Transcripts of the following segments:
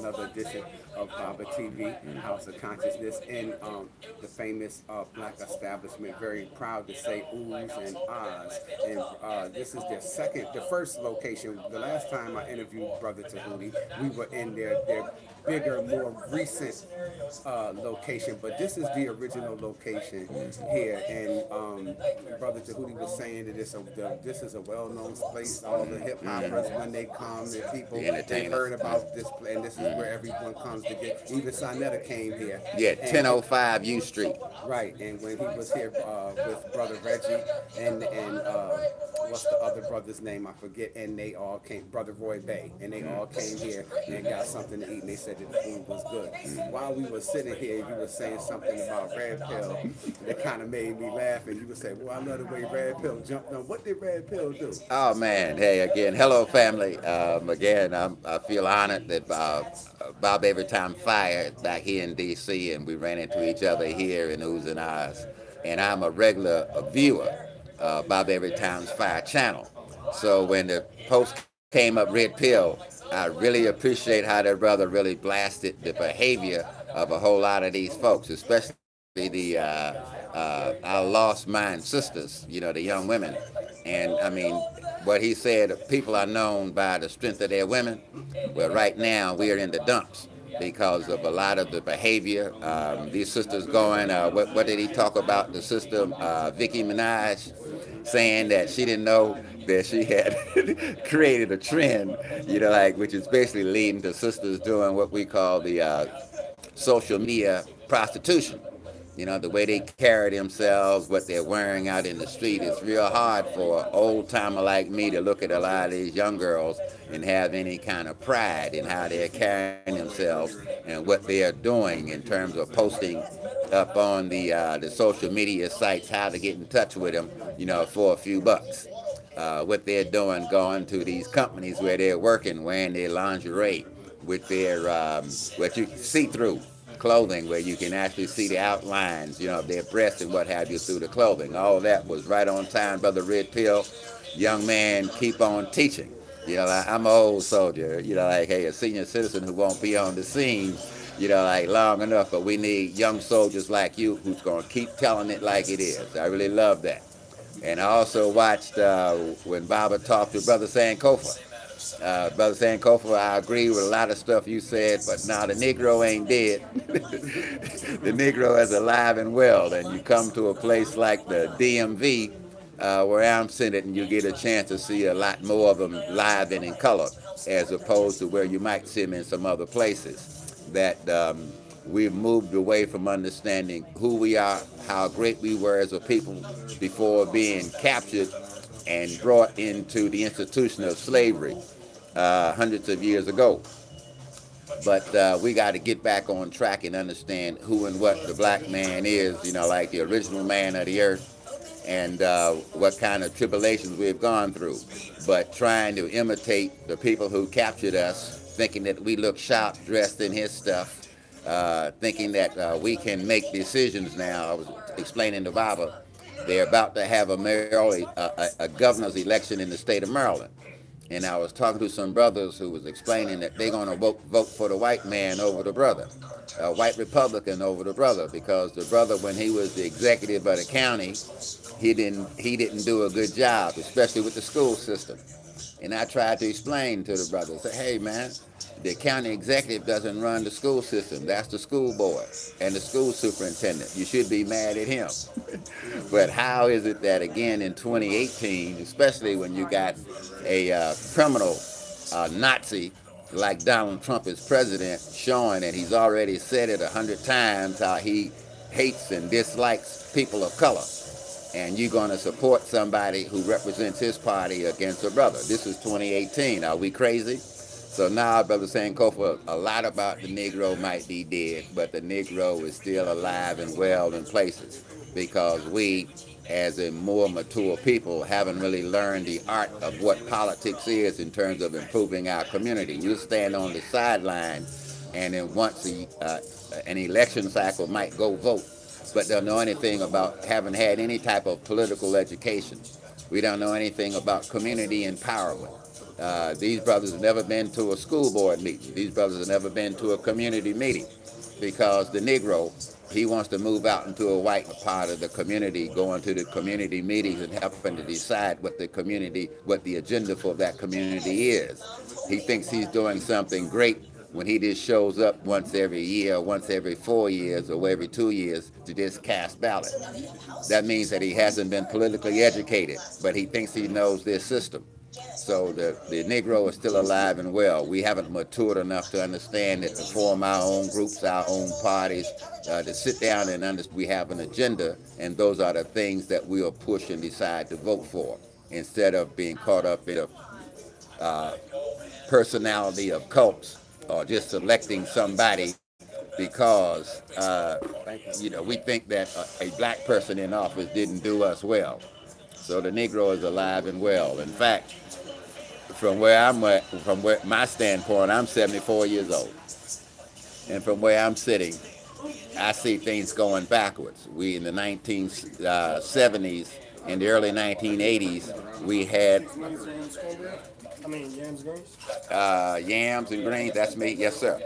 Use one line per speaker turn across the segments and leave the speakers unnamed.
another edition of Babatv, House of Consciousness, in the famous black establishment. Very proud to say Oohs&aahs. And this is the first location. The last time I interviewed Brother Tehuti, we were in their bigger, more recent location, but this is the original location here. And Brother Tehuti was saying that this is a well-known place. All the hip hoppers, when they come, the people they've heard about this place, and this is where everyone comes to get. Even Sonetta came here.
Yeah, 1005 U Street.
Right, and when he was here with Brother Reggie and what's the other brother's name? I forget. And they all came, Brother Roy Bay, and they all came here and got something to eat. And they said that the food was good. While we were sitting here, you were saying something about Red Pill that kind of made me laugh. And you would say, "Well, I love the way Red Pill jumped on." What did Red Pill do?
Oh man, hey again, hello family. Again, I feel honored that Bob Every Time Fire is back here in D.C. and we ran into each other here in Oohs&aahs. And I'm a regular viewer of Bob Every Time's Fire channel. So when the post came up, Red Pill, I really appreciate how that brother really blasted the behavior of a whole lot of these folks, especially the our lost mind sisters, you know, the young women. And I mean, what he said, people are known by the strength of their women. Well, right now we are in the dumps because of a lot of the behavior. These sisters going, what did he talk about? The sister, Vicki Minaj, saying that she didn't know that she had created a trend, you know, like, which is basically leading to sisters doing what we call the social media prostitution. You know, the way they carry themselves, what they're wearing out in the street. It's real hard for an old timer like me to look at a lot of these young girls and have any kind of pride in how they're carrying themselves and what they are doing in terms of posting up on the social media sites, how to get in touch with them, you know, for a few bucks. What they're doing, going to these companies where they're working, wearing their lingerie with their, what you see through clothing, where you can actually see the outlines, you know, of their breasts and what have you through the clothing. All of that was right on time, Brother Red Pill. Young man, keep on teaching. You know, like, I'm an old soldier, you know, like, hey, a senior citizen who won't be on the scene, you know, like, long enough, but we need young soldiers like you who's going to keep telling it like it is. I really love that. And I also watched when Baba talked to Brother Sankofa. Brother Sankofa, I agree with a lot of stuff you said, but now the Negro ain't dead. The Negro is alive and well, and you come to a place like the DMV, where I'm sitting, and you get a chance to see a lot more of them live and in color, as opposed to where you might see them in some other places. That we've moved away from understanding who we are, how great we were as a people before being captured and brought into the institution of slavery hundreds of years ago. But we got to get back on track and understand who and what the black man is, you know, like the original man of the earth, and what kind of tribulations we've gone through. But trying to imitate the people who captured us, thinking that we look sharp dressed in his stuff, thinking that we can make decisions now. I was explaining to Baba, they're about to have a governor's election in the state of Maryland. And I was talking to some brothers who was explaining that they're going to vote for the white man over the brother, a white Republican over the brother, because the brother, when he was the executive of the county, he didn't do a good job, especially with the school system. And I tried to explain to the brothers, say, hey man, the county executive doesn't run the school system. That's the school board and the school superintendent. You should be mad at him. But how is it that, again, in 2018, especially when you got a criminal Nazi like Donald Trump as president, showing that he's already said it 100 times how he hates and dislikes people of color, and you're going to support somebody who represents his party against a brother? This is 2018. Are we crazy? So now, Brother Sankofa, a lot about the Negro might be dead, but the Negro is still alive and well in places, because we, as a more mature people, haven't really learned the art of what politics is in terms of improving our community. You stand on the sideline, and then once an election cycle might go vote, but don't know anything about, haven't had any type of political education. We don't know anything about community empowerment. These brothers have never been to a school board meeting. These brothers have never been to a community meeting because the Negro, he wants to move out into a white part of the community, going to the community meetings and helping to decide what the community, what the agenda for that community is. He thinks he's doing something great when he just shows up once every year, once every 4 years, or every 2 years to just cast ballots. That means that he hasn't been politically educated, but he thinks he knows this system. So the Negro is still alive and well. We haven't matured enough to understand that to form our own groups, our own parties, to sit down and understand we have an agenda, and those are the things that we'll push and decide to vote for, instead of being caught up in a personality of cults or just selecting somebody because we think that a black person in office didn't do us well. So the Negro is alive and well. In fact, from where I'm at, from where my standpoint, I'm 74 years old, and from where I'm sitting, I see things going backwards. We in the 1970s, in the early 1980s, we had yams and greens. That's me, yes sir.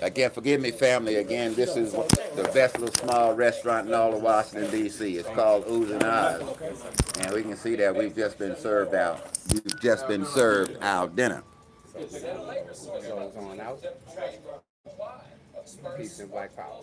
Again, forgive me, family. Again, this is the best little small restaurant in all of Washington, D.C. It's called Oohs&aahs, and we can see that we've just been served our dinner.
Goes on out. Peace and black power.